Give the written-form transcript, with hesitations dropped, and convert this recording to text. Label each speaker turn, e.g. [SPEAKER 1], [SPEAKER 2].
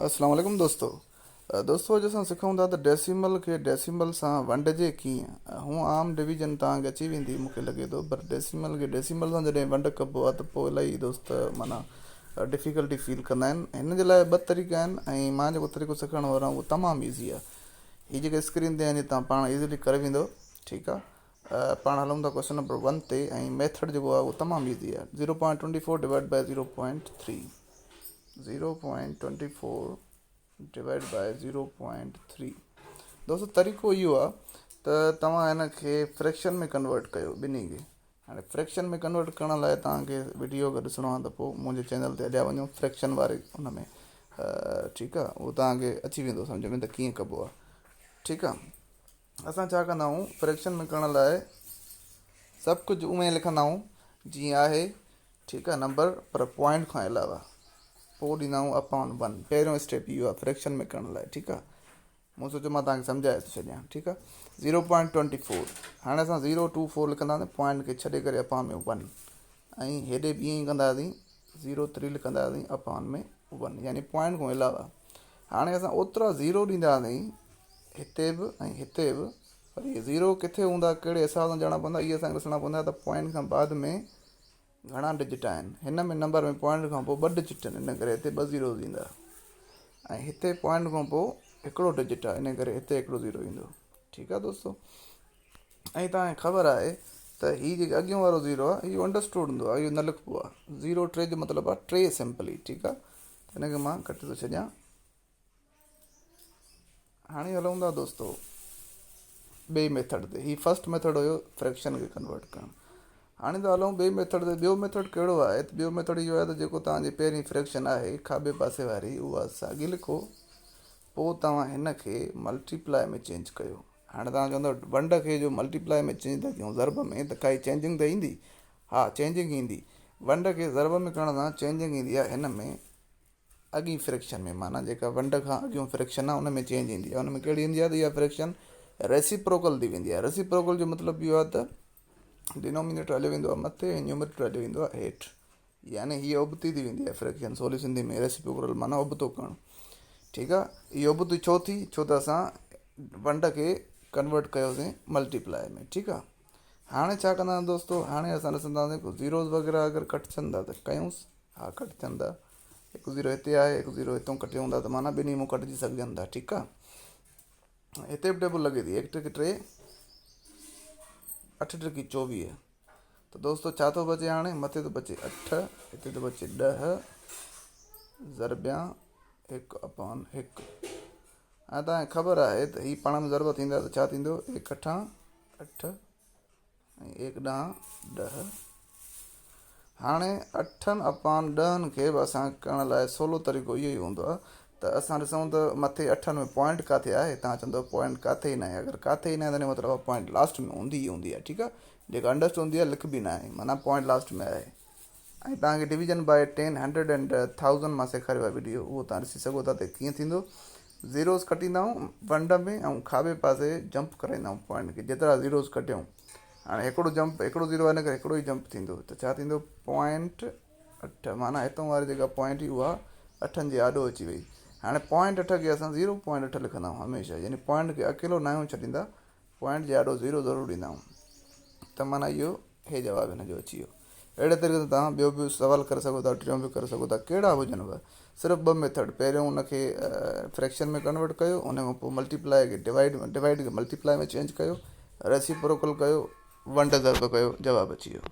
[SPEAKER 1] अस्सलाम वालेकुम दोस्तों। दोस्तों अॼु असां सिखूं था त डेसिमल खे डेसिमल सां वंडिजे कीअं। हूअं आम डिवीजन तव्हांखे अची वेंदी मूंखे लॻे थो, पर डेसिमल खे डेसिमल सां जॾहिं वंड कबो आहे त पोइ इलाही दोस्त माना डिफ़िकल्टी फील कंदा आहिनि। हिन जे लाइ ॿ तरीक़ा आहिनि ऐं मां जेको तरीक़ो सिखण वारो आहियां उहो तमामु ईज़ी आहे। हीअ जेके स्क्रीन ते आहिनि तव्हां पाण इज़ीली करे वेंदो। ठीकु आहे। पाण हलूं था क्वेश्चन नंबर 1 ते ऐं मेथड जेको आहे उहो तमामु ईज़ी आहे। 0.24 डिवाइड बाय 0.3, 0.24 डिवाइड बाय 0.3। दोस्तों तरीक़ो इहो आहे त तव्हां हिन खे फ्रैक्शन में कन्वर्ट कयो ॿिन्ही खे। हाणे फ्रैक्शन में कन्वर्ट करण लाइ तव्हांखे वीडियो अगरि ॾिसणो आहे त पोइ मुंहिंजे चैनल ते अॻियां वञो फ्रैक्शन वारे हुन में। ठीकु आहे, उहो तव्हांखे अची वेंदो सम्झ में त कीअं कबो आहे। ठीकु आहे। असां छा कंदा आहियूं फ्रैक्शन में करण लाइ सभु कुझु उमें लिखंदा आहियूं जीअं आहे। ठीकु आहे, नंबर पर पॉइंट खां अलावा पोइ ॾींदा आहियूं अपॉन 1। पहिरियों स्टेप इहो आहे फ्रैक्शन में करण लाइ। ठीकु आहे, मूं सोचियो मां तव्हांखे सम्झाए थो छॾियां। ठीकु आहे। 0.24 हाणे असां 024 लिखंदासीं पॉइंट खे छॾे करे अपॉन में 1, ऐं हेॾे बि ईअं ई कंदासीं 0.3 लिखंदासीं अपॉन में 1, यानी पॉइंट खां अलावा। हाणे असां ओतिरा ज़ीरो ॾींदासीं हिते बि ऐं हिते बि, पर इहे ज़ीरो किथे हूंदा कहिड़े हिसाब सां ॼणा पवंदा इहे असांखे ॾिसणा पवंदा त पॉइंट खां बाद में घणा डिजिट आहिनि। हिन में नंबर में पॉइंट खां पोइ 2 डिजिट आहिनि, इन करे हिते 2 ज़ीरोज़ ईंदा, ऐं हिते पॉइंट खां पोइ हिकिड़ो डिजिट आहे, इन करे हिते हिकिड़ो ज़ीरो ईंदो। ठीकु आहे दोस्तों। ऐं तव्हांखे ख़बर आहे त हीअ जेके अॻियों वारो ज़ीरो आहे इहो अंडरस्टूड हूंदो आहे, इहो न लिखिबो आहे। 0 3 जो मतिलबु आहे 3 सिंपली। ठीकु आहे, त हिनखे मां कटे थो छॾियां। हाणे हलूं था दोस्तों ॿिए मेथड ते। हीअ फर्स्ट मेथड हुयो फ्रैक्शन खे कन्वर्ट करणु। हाणे त हलूं ॿिए मेथड ते। ॿियो मेथड कहिड़ो आहे त ॿियो मेथड इहो आहे त जेको तव्हांजी पहिरीं फ्रैक्शन आहे खाॿे पासे वारी उहा साॻी लिखो, पोइ तव्हां हिन खे मल्टीप्लाई में चेंज कयो। हाणे तव्हां चवंदव वंड खे जो मल्टीप्लाई में चेंज था कयूं ज़रब में, त काई चेंजिंग त ईंदी? हा, चेंजिंग ईंदी। वंड खे ज़रब में करण सां चेंजिंग ईंदी आहे हिन में अॻी फ्रैक्शन में, माना जेका वंड खां अॻियों फ्रैक्शन आहे उन में चेंज ईंदी आहे। उन में कहिड़ी ईंदी आहे त इहा फ्रैक्शन रेसिप्रोकल थी वेंदी आहे। रेसिप्रोकल जो मतिलबु इहो आहे त डिनोमिनेटर हलियो वेंदो आहे मथे ऐं न्यूमरेटर हलियो वेंदो आहे हेठि, यानी हीअ उबती थी वेंदी आहे फ्रैक्शन। सवली सिंधी में रेसिप्रोकल माना उबतो करणु। ठीकु आहे। इहो उबती छो थी? छो त असां वंड खे कन्वर्ट कयोसीं मल्टीप्लाई में। ठीकु आहे। हाणे छा कंदा दोस्तों, हाणे असां ॾिसंदासीं ज़ीरोज़ वग़ैरह अगरि कटिजनि था त कयूंसि। हा, कटिजनि था। हिकु ज़ीरो हिते आहे, हिकु ज़ीरो हितां कटियो हूंदा त माना ॿिन्ही मूं कटिजी सघजनि था। ठीकु आहे। हिते बि टेबल लॻे थी 1 टिक 3 8 टिकी 24। त दोस्तों छा थो बचे हाणे? मथे थो बचे 8, हिते थो बचे 10 ज़रबिया 1 अपॉन 1। हाणे तव्हांखे ख़बर आहे त हीअ पाण में ज़रब थींदा त छा थींदो? 1 8 8 ऐं 1 ॾह 10। हाणे 8 अपॉन 10 खे बि असां करण लाइ सवलो तरीक़ो इहो ई हूंदो आहे त असां ॾिसूं त मथे 8 में पॉइंट किथे आहे। तव्हां चवंदव पॉइंट किथे ई न आहे। अगरि किथे ई न आहे त मतिलबु पॉइंट लास्ट में हूंदी ई हूंदी आहे। ठीकु आहे। जेका अंडरस्टूड हूंदी आहे लिखबी न आहे, माना पॉइंट लास्ट में आहे। ऐं तव्हांखे डिवीजन बाय 10 100 एंड 1000 मां सेखारियो आहे वीडियो, उहो तव्हां ॾिसी सघो था त कीअं थींदो। ज़ीरोज़ कटींदा आहियूं वंड में ऐं खाॿे पासे जंप कराईंदा आहियूं पॉइंट खे, जेतिरा ज़ीरोज़ कटियूं। हाणे हिकिड़ो जंप, हिकिड़ो ज़ीरो आहे इन करे हिकिड़ो ई जंप थींदो, त छा थींदो? पॉइंट 8, माना हितां वारी जेका पॉइंट हुई उहा 8 जे आॾो अची वई। हाणे पॉइंट 8 खे असां 0.8 लिखंदा आहियूं हमेशह, यानी पॉइंट खे अकेलो न आहियूं छॾींदा, पॉइंट जे आॾो 0 ज़रूरु ॾींदा आहियूं। त माना इहो हे जवाबु हिन जो अची वियो। अहिड़े तरीक़े सां तव्हां ॿियो बि सुवालु करे सघो था, टियों बि करे सघो था, कहिड़ा हुजनिव। सिर्फ़ु 2 मेथड, पहिरियों उनखे फ्रैक्शन में कन्वर्ट कयो, उन खां पोइ मल्टीप्लाई खे डिवाइड खे मल्टीप्लाई में चेंज कयो, रेसिप्रोकल कयो, वंड ज़रब कयो, जवाबु अची वियो।